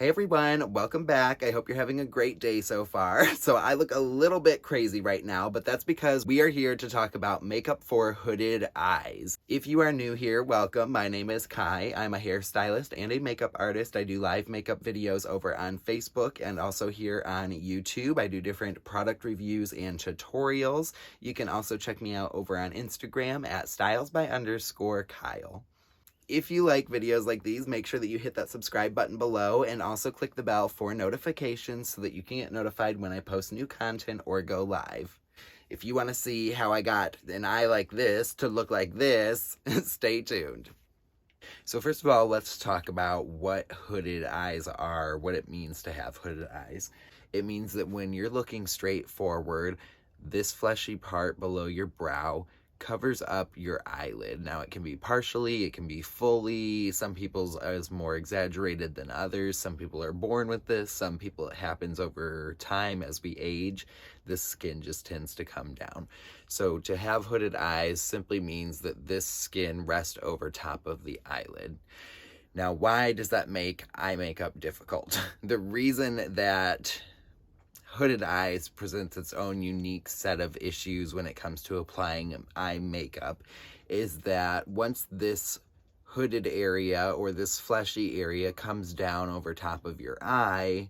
Hey everyone, welcome back. I hope you're having a great day so far. So I look a little bit crazy right now, but that's because we are here to talk about makeup for hooded eyes. If you are new here, welcome. My name is Kai. I'm a hairstylist and a makeup artist. I do live makeup videos over on Facebook and also here on YouTube. I do different product reviews and tutorials. You can also check me out over on Instagram at stylesby_Kyle. If you like videos like these, make sure that you hit that subscribe button below and also click the bell for notifications so that you can get notified when I post new content or go live. If you want to see how I got an eye like this to look like this, stay tuned. So first of all, let's talk about what hooded eyes are, what it means to have hooded eyes. It means that when you're looking straight forward, this fleshy part below your brow covers up your eyelid. Now it can be partially, it can be fully. Some people's is more exaggerated than others. Some people are born with this. Some people it happens over time as we age. The skin just tends to come down. So to have hooded eyes simply means that this skin rests over top of the eyelid. Now, why does that make eye makeup difficult? The reason that hooded eyes presents its own unique set of issues when it comes to applying eye makeup is that once this hooded area or this fleshy area comes down over top of your eye,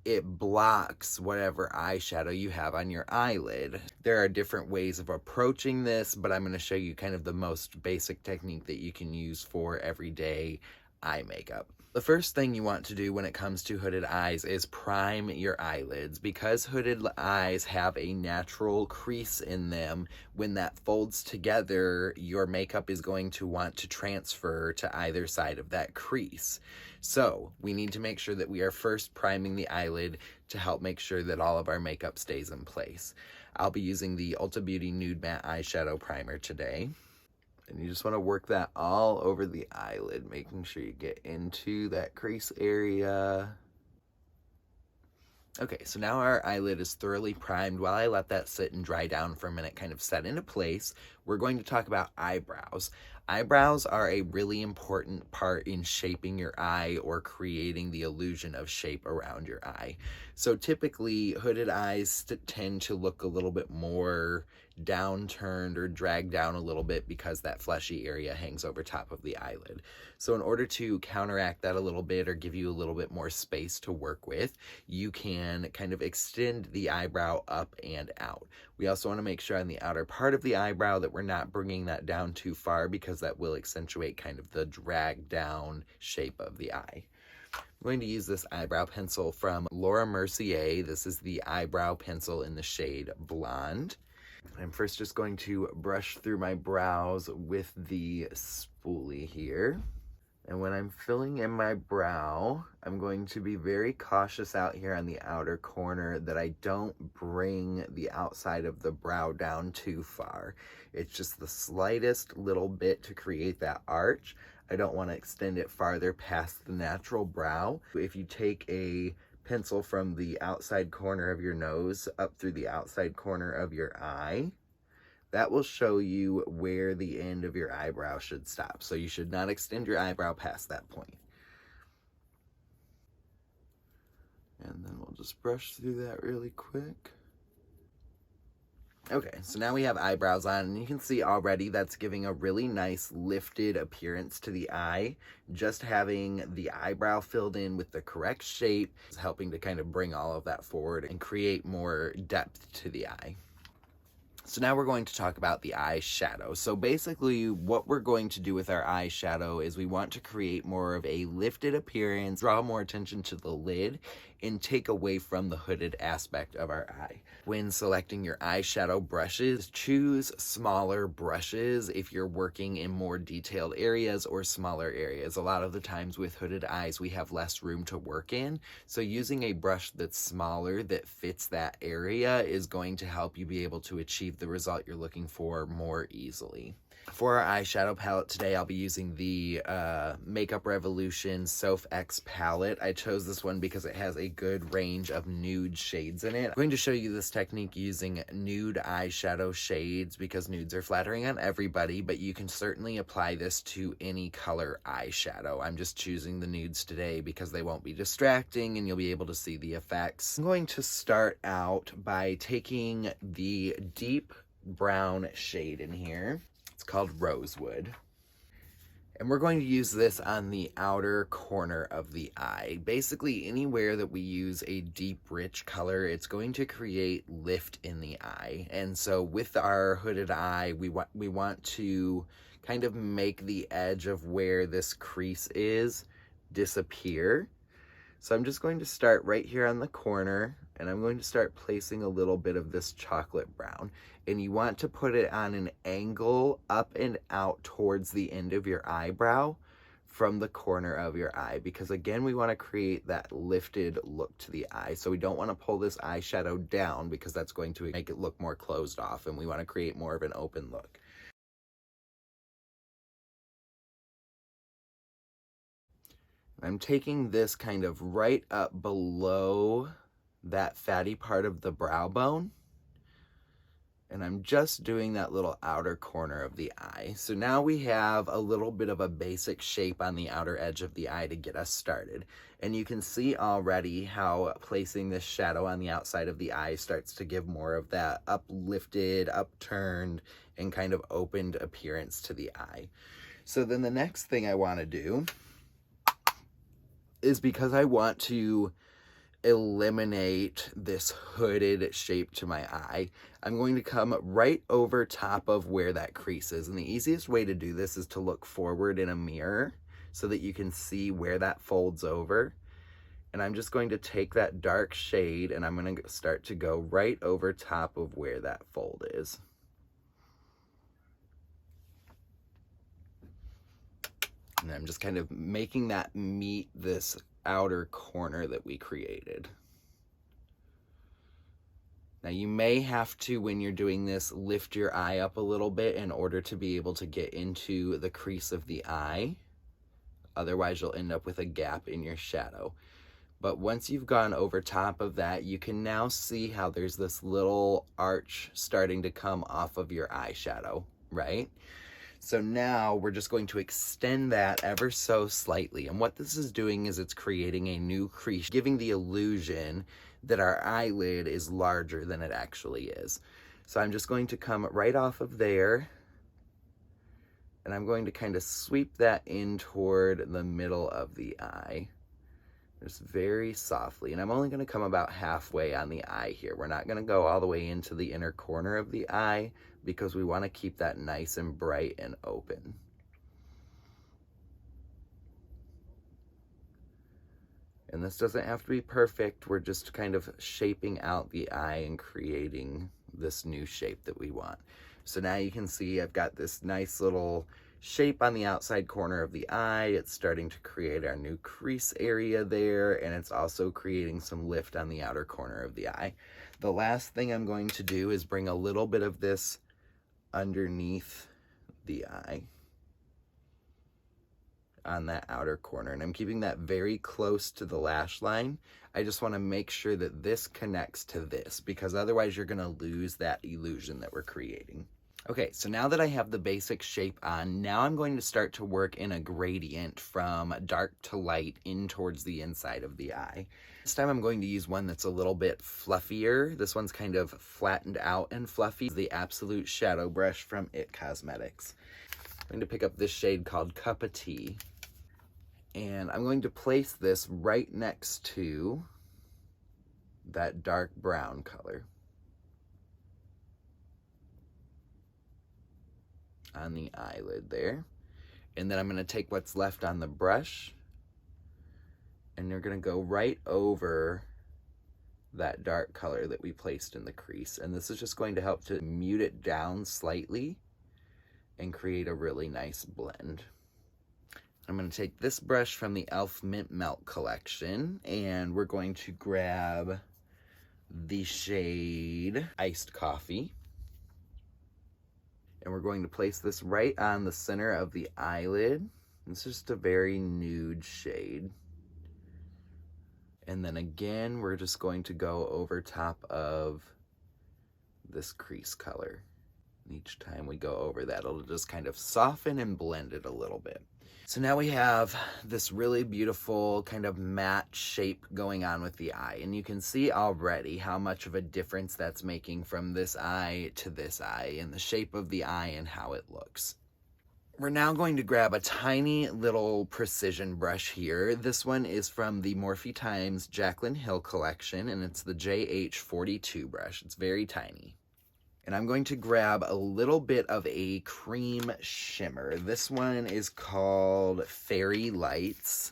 it blocks whatever eyeshadow you have on your eyelid. There are different ways of approaching this, but I'm going to show you kind of the most basic technique that you can use for everyday eye makeup. The first thing you want to do when it comes to hooded eyes is prime your eyelids. Because hooded eyes have a natural crease in them, when that folds together, your makeup is going to want to transfer to either side of that crease. So we need to make sure that we are first priming the eyelid to help make sure that all of our makeup stays in place. I'll be using the Ulta Beauty Nude Matte Eyeshadow Primer today. And you just want to work that all over the eyelid, making sure you get into that crease area. Okay, so now our eyelid is thoroughly primed. While I let that sit and dry down for a minute, kind of set into place, we're going to talk about eyebrows. Eyebrows are a really important part in shaping your eye or creating the illusion of shape around your eye. So typically, hooded eyes tend to look a little bit more downturned or dragged down a little bit because that fleshy area hangs over top of the eyelid. So in order to counteract that a little bit or give you a little bit more space to work with, you can kind of extend the eyebrow up and out. We also want to make sure on the outer part of the eyebrow that we're not bringing that down too far because that will accentuate kind of the drag down shape of the eye. I'm going to use this eyebrow pencil from Laura Mercier. This is the eyebrow pencil in the shade Blonde. I'm first just going to brush through my brows with the spoolie here. And when I'm filling in my brow, I'm going to be very cautious out here on the outer corner that I don't bring the outside of the brow down too far. It's just the slightest little bit to create that arch. I don't want to extend it farther past the natural brow. If you take a pencil from the outside corner of your nose up through the outside corner of your eye, that will show you where the end of your eyebrow should stop. So you should not extend your eyebrow past that point. And then we'll just brush through that really quick. Okay, so now we have eyebrows on, and you can see already that's giving a really nice lifted appearance to the eye. Just having the eyebrow filled in with the correct shape is helping to kind of bring all of that forward and create more depth to the eye. So now we're going to talk about the eyeshadow. So basically what we're going to do with our eyeshadow is we want to create more of a lifted appearance, draw more attention to the lid, and take away from the hooded aspect of our eye. When selecting your eyeshadow brushes, choose smaller brushes if you're working in more detailed areas or smaller areas. A lot of the times with hooded eyes, we have less room to work in. So using a brush that's smaller that fits that area is going to help you be able to achieve the result you're looking for more easily. For our eyeshadow palette today, I'll be using the Makeup Revolution Soph X palette. I chose this one because it has a good range of nude shades in it. I'm going to show you this technique using nude eyeshadow shades because nudes are flattering on everybody, but you can certainly apply this to any color eyeshadow. I'm just choosing the nudes today because they won't be distracting and you'll be able to see the effects. I'm going to start out by taking the deep brown shade in here. It's called Rosewood. And we're going to use this on the outer corner of the eye. Basically, anywhere that we use a deep, rich color, it's going to create lift in the eye. And so with our hooded eye, we want to kind of make the edge of where this crease is disappear. So I'm just going to start right here on the corner, and I'm going to start placing a little bit of this chocolate brown. And you want to put it on an angle up and out towards the end of your eyebrow from the corner of your eye, because again, we want to create that lifted look to the eye. So we don't want to pull this eyeshadow down because that's going to make it look more closed off, and we want to create more of an open look. I'm taking this kind of right up below that fatty part of the brow bone, and I'm just doing that little outer corner of the eye. So now we have a little bit of a basic shape on the outer edge of the eye to get us started. And you can see already how placing this shadow on the outside of the eye starts to give more of that uplifted, upturned, and kind of opened appearance to the eye. So then the next thing I want to do is, because I want to eliminate this hooded shape to my eye, I'm going to come right over top of where that crease is. And the easiest way to do this is to look forward in a mirror so that you can see where that folds over. And I'm just going to take that dark shade and I'm going to start to go right over top of where that fold is. And I'm just kind of making that meet this outer corner that we created. Now you may have to, when you're doing this, lift your eye up a little bit in order to be able to get into the crease of the eye. Otherwise you'll end up with a gap in your shadow. But once you've gone over top of that, you can now see how there's this little arch starting to come off of your eyeshadow, right? So now we're just going to extend that ever so slightly. And what this is doing is it's creating a new crease, giving the illusion that our eyelid is larger than it actually is. So I'm just going to come right off of there, and I'm going to kind of sweep that in toward the middle of the eye. Just very softly, and I'm only going to come about halfway on the eye here. We're not going to go all the way into the inner corner of the eye because we want to keep that nice and bright and open. And this doesn't have to be perfect. We're just kind of shaping out the eye and creating this new shape that we want. So now you can see I've got this nice little shape on the outside corner of the eye. It's starting to create our new crease area there, and it's also creating some lift on the outer corner of the eye. The last thing I'm going to do is bring a little bit of this underneath the eye on that outer corner, and I'm keeping that very close to the lash line. I just want to make sure that this connects to this, because otherwise you're going to lose that illusion that we're creating. Okay, so now that I have the basic shape on, now I'm going to start to work in a gradient from dark to light in towards the inside of the eye. This time I'm going to use one that's a little bit fluffier. This one's kind of flattened out and fluffy. The Absolute Shadow Brush from IT Cosmetics. I'm going to pick up this shade called Cup of Tea. And I'm going to place this right next to that dark brown color on the eyelid there. And then I'm going to take what's left on the brush, and you're going to go right over that dark color that we placed in the crease. And this is just going to help to mute it down slightly and create a really nice blend. I'm going to take this brush from the e.l.f. Mint Melt collection, and we're going to grab the shade Iced Coffee. And we're going to place this right on the center of the eyelid. It's just a very nude shade. And then again, we're just going to go over top of this crease color. And each time we go over that, it'll just kind of soften and blend it a little bit. So now we have this really beautiful kind of matte shape going on with the eye. And you can see already how much of a difference that's making from this eye to this eye and the shape of the eye and how it looks. We're now going to grab a tiny little precision brush here. This one is from the Morphe Times Jaclyn Hill collection, and it's the JH42 brush. It's very tiny. And I'm going to grab a little bit of a cream shimmer. This one is called Fairy Lights.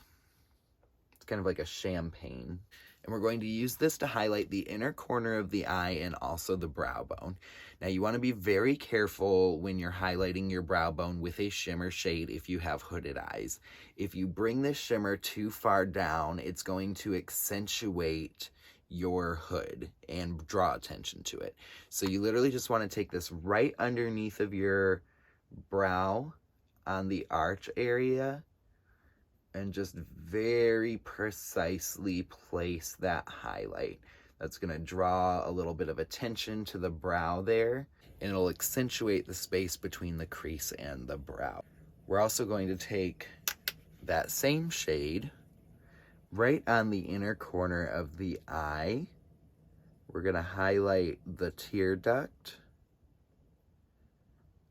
It's kind of like a champagne. And we're going to use this to highlight the inner corner of the eye and also the brow bone. Now you want to be very careful when you're highlighting your brow bone with a shimmer shade if you have hooded eyes. If you bring this shimmer too far down, it's going to accentuate your hood and draw attention to it. So you literally just want to take this right underneath of your brow on the arch area and just very precisely place that highlight. That's going to draw a little bit of attention to the brow there, and it'll accentuate the space between the crease and the brow. We're also going to take that same shade right on the inner corner of the eye. We're going to highlight the tear duct.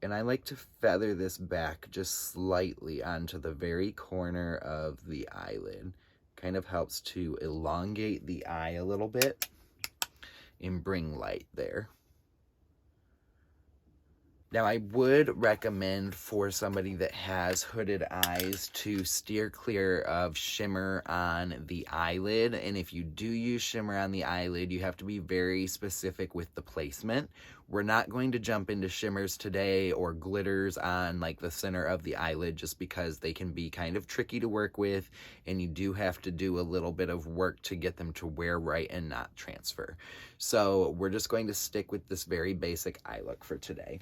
And I like to feather this back just slightly onto the very corner of the eyelid. Kind of helps to elongate the eye a little bit and bring light there. Now, I would recommend for somebody that has hooded eyes to steer clear of shimmer on the eyelid. And if you do use shimmer on the eyelid, you have to be very specific with the placement. We're not going to jump into shimmers today or glitters on like the center of the eyelid just because they can be kind of tricky to work with, and you do have to do a little bit of work to get them to wear right and not transfer. So we're just going to stick with this very basic eye look for today.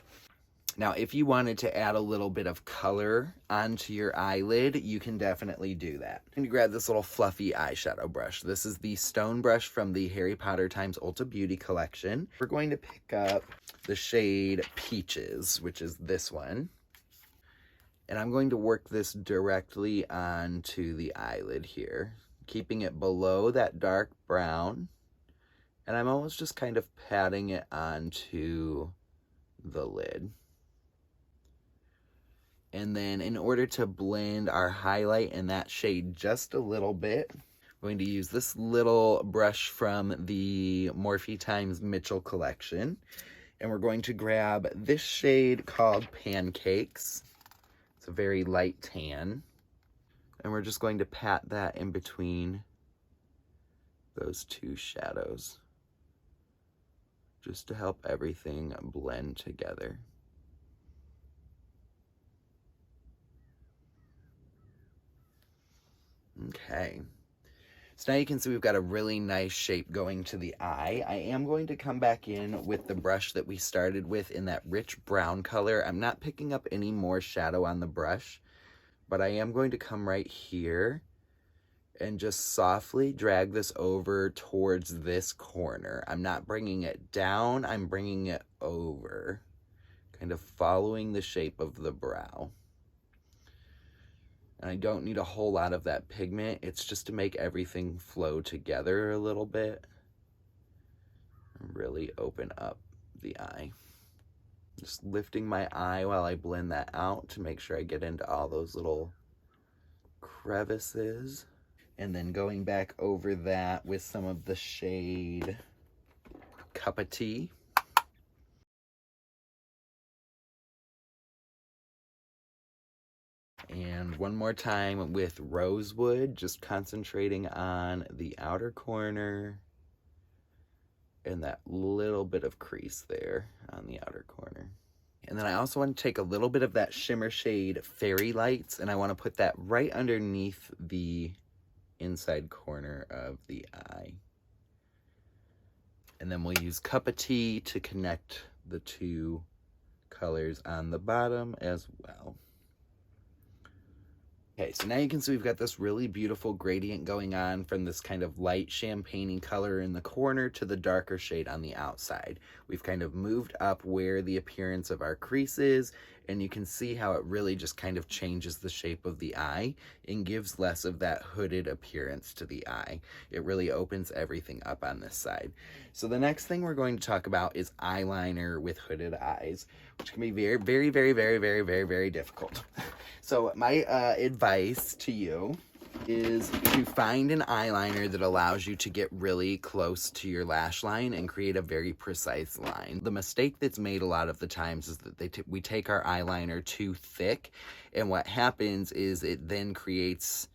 Now, if you wanted to add a little bit of color onto your eyelid, you can definitely do that. And you grab this little fluffy eyeshadow brush. This is the stone brush from the Harry Potter x Ulta Beauty collection. We're going to pick up the shade Peaches, which is this one. And I'm going to work this directly onto the eyelid here, keeping it below that dark brown. And I'm almost just kind of patting it onto the lid. And then in order to blend our highlight in that shade just a little bit, I'm going to use this little brush from the Morphe Times Mitchell collection. And we're going to grab this shade called Pancakes. It's a very light tan. And we're just going to pat that in between those two shadows, just to help everything blend together. Okay, so now you can see we've got a really nice shape going to the eye. I am going to come back in with the brush that we started with in that rich brown color. I'm not picking up any more shadow on the brush, but I am going to come right here and just softly drag this over towards this corner. I'm not bringing it down, I'm bringing it over, kind of following the shape of the brow. And I don't need a whole lot of that pigment. It's just to make everything flow together a little bit and really open up the eye. Just lifting my eye while I blend that out to make sure I get into all those little crevices. And then going back over that with some of the shade Cup of Tea. And one more time with Rosewood, just concentrating on the outer corner and that little bit of crease there on the outer corner. And then I also want to take a little bit of that shimmer shade Fairy Lights, and I want to put that right underneath the inside corner of the eye. And then we'll use Cup of Tea to connect the two colors on the bottom as well. Okay, so now you can see we've got this really beautiful gradient going on from this kind of light champagne-y color in the corner to the darker shade on the outside. We've kind of moved up where the appearance of our crease is, and you can see how it really just kind of changes the shape of the eye and gives less of that hooded appearance to the eye. It really opens everything up on this side. So the next thing we're going to talk about is eyeliner with hooded eyes, which can be very difficult. So my advice to you is to find an eyeliner that allows you to get really close to your lash line and create a very precise line. The mistake that's made a lot of the times is that we take our eyeliner too thick, and what happens is it then creates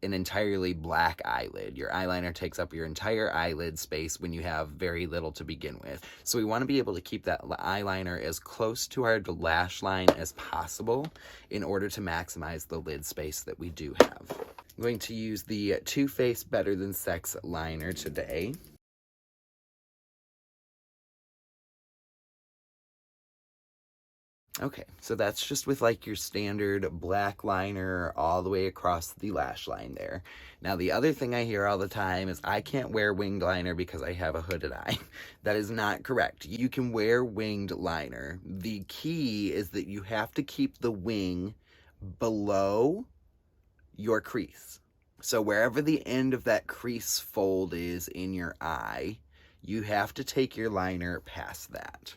an entirely black eyelid. Your eyeliner takes up your entire eyelid space when you have very little to begin with. So we want to be able to keep that eyeliner as close to our lash line as possible in order to maximize the lid space that we do have. I'm going to use the Too Faced Better Than Sex liner today. Okay, so that's just with like your standard black liner all the way across the lash line there. Now the other thing I hear all the time is I can't wear winged liner because I have a hooded eye. That is not correct. You can wear winged liner. The key is that you have to keep the wing below your crease. So wherever the end of that crease fold is in your eye, you have to take your liner past that.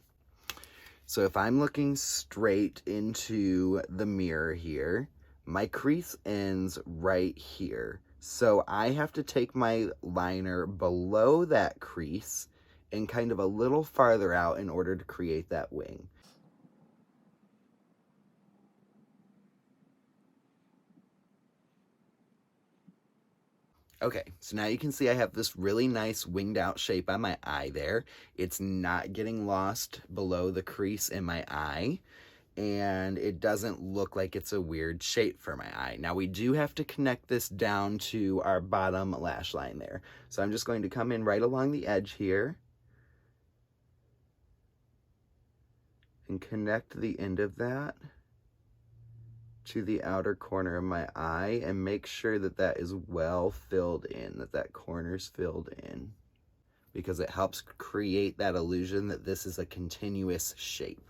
So if I'm looking straight into the mirror here, my crease ends right here. So I have to take my liner below that crease and kind of a little farther out in order to create that wing. Okay, so now you can see I have this really nice winged out shape on my eye there. It's not getting lost below the crease in my eye, and it doesn't look like it's a weird shape for my eye. Now we do have to connect this down to our bottom lash line there. So I'm just going to come in right along the edge here and connect the end of that to the outer corner of my eye and make sure that that is well filled in, that corner's filled in, because it helps create that illusion that this is a continuous shape.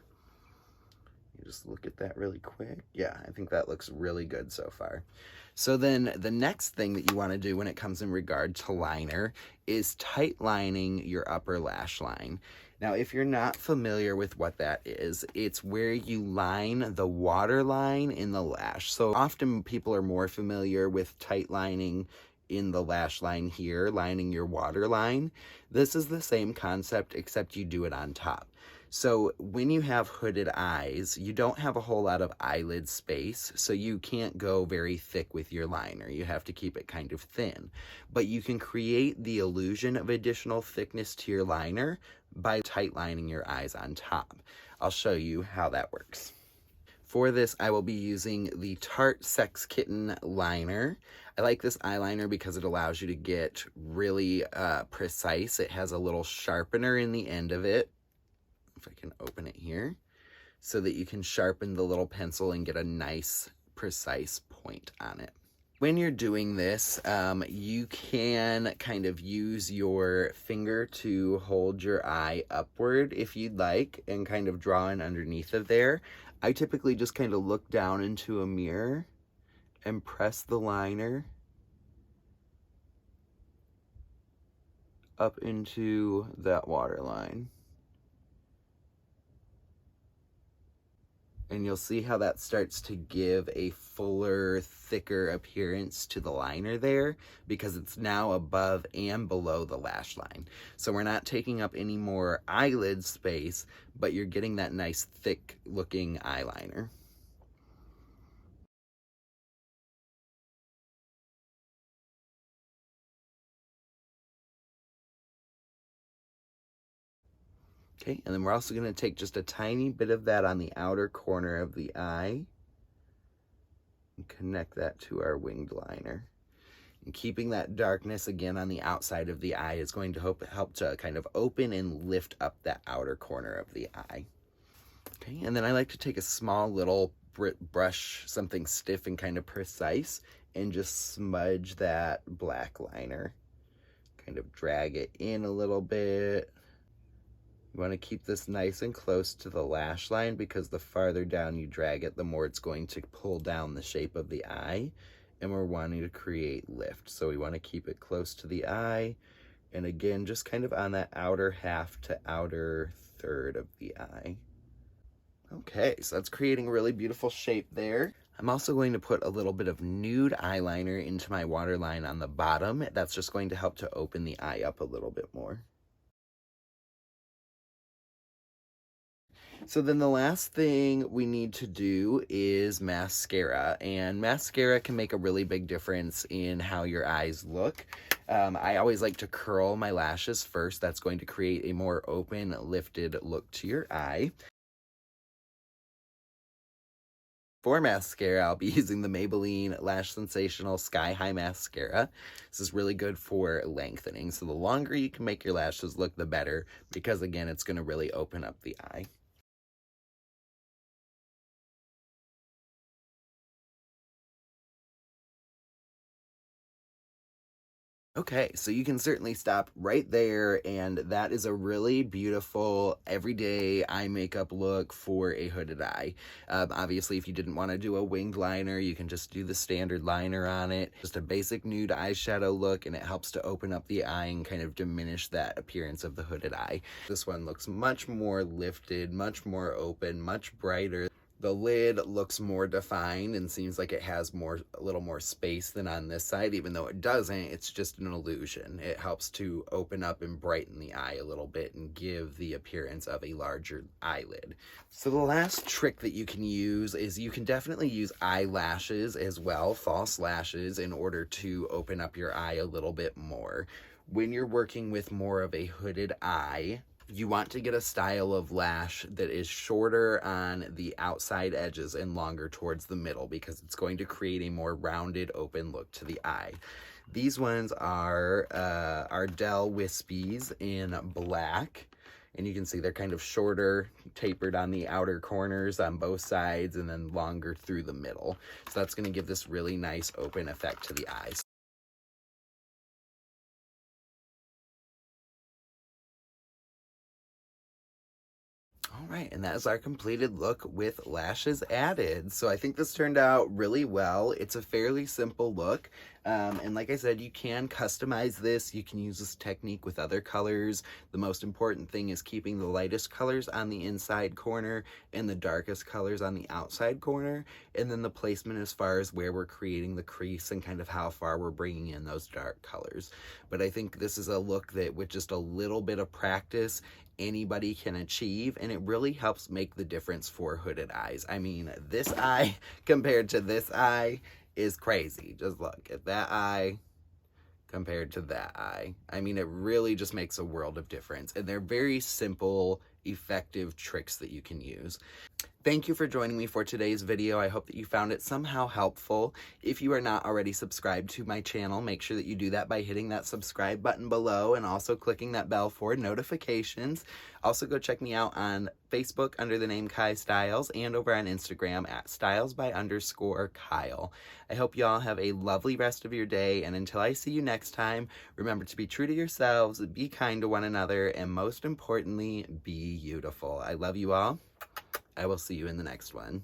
You just look at that really quick. Yeah, I think that looks really good so far. So then the next thing that you want to do when it comes in regard to liner is tight lining your upper lash line. Now, if you're not familiar with what that is, it's where you line the waterline in the lash. So often people are more familiar with tight lining in the lash line here, lining your waterline. This is the same concept, except you do it on top. So when you have hooded eyes, you don't have a whole lot of eyelid space, so you can't go very thick with your liner. You have to keep it kind of thin. But you can create the illusion of additional thickness to your liner by tight lining your eyes on top. I'll show you how that works. For this, I will be using the Tarte Sex Kitten liner. I like this eyeliner because it allows you to get really precise. It has a little sharpener in the end of it. If I can open it here, so that you can sharpen the little pencil and get a nice, precise point on it. When you're doing this, you can kind of use your finger to hold your eye upward if you'd like, and kind of draw in underneath of there. I typically just kind of look down into a mirror and press the liner up into that waterline. And you'll see how that starts to give a fuller, thicker appearance to the liner there, because it's now above and below the lash line. So we're not taking up any more eyelid space, but you're getting that nice, thick looking eyeliner. Okay, and then we're also going to take just a tiny bit of that on the outer corner of the eye and connect that to our winged liner. And keeping that darkness again on the outside of the eye is going to help to kind of open and lift up that outer corner of the eye. Okay, and then I like to take a small little brush, something stiff and kind of precise, and just smudge that black liner. Kind of drag it in a little bit. You want to keep this nice and close to the lash line because the farther down you drag it, the more it's going to pull down the shape of the eye. And we're wanting to create lift. So we want to keep it close to the eye. And again, just kind of on that outer half to outer third of the eye. Okay, so that's creating a really beautiful shape there. I'm also going to put a little bit of nude eyeliner into my waterline on the bottom. That's just going to help to open the eye up a little bit more. So then the last thing we need to do is mascara, and mascara can make a really big difference in how your eyes look. I always like to curl my lashes first. That's going to create a more open, lifted look to your eye. For mascara, I'll be using the Maybelline Lash Sensational Sky High Mascara. This is really good for lengthening, so the longer you can make your lashes look, the better, because again, it's going to really open up the eye. Okay, so you can certainly stop right there, and that is a really beautiful everyday eye makeup look for a hooded eye. Obviously, if you didn't want to do a winged liner, you can just do the standard liner on it. Just a basic nude eyeshadow look, and it helps to open up the eye and kind of diminish that appearance of the hooded eye. This one looks much more lifted, much more open, much brighter. The lid looks more defined and seems like it has a little more space than on this side, even though it doesn't. It's just an illusion. It helps to open up and brighten the eye a little bit and give the appearance of a larger eyelid. So the last trick that you can use is you can definitely use eyelashes as well, false lashes, in order to open up your eye a little bit more. When you're working with more of a hooded eye, you want to get a style of lash that is shorter on the outside edges and longer towards the middle, because it's going to create a more rounded, open look to the eye. These ones are Ardell Wispies in black. And you can see they're kind of shorter, tapered on the outer corners on both sides, and then longer through the middle. So that's going to give this really nice open effect to the eyes. All right, and that is our completed look with lashes added. So I think this turned out really well. It's a fairly simple look. And like I said, you can customize this. You can use this technique with other colors. The most important thing is keeping the lightest colors on the inside corner and the darkest colors on the outside corner. And then the placement as far as where we're creating the crease and kind of how far we're bringing in those dark colors. But I think this is a look that with just a little bit of practice, anybody can achieve, and it really helps make the difference for hooded eyes. I mean, this eye compared to this eye is crazy. Just look at that eye compared to that eye. I mean, it really just makes a world of difference, and they're very simple, effective tricks that you can use. Thank you for joining me for today's video. I hope that you found it somehow helpful. If you are not already subscribed to my channel, make sure that you do that by hitting that subscribe button below and also clicking that bell for notifications. Also, go check me out on Facebook under the name Kai Styles and over on Instagram at stylesby_Kyle. I hope you all have a lovely rest of your day, and until I see you next time, remember to be true to yourselves, be kind to one another, and most importantly, be beautiful. I love you all. I will see you in the next one.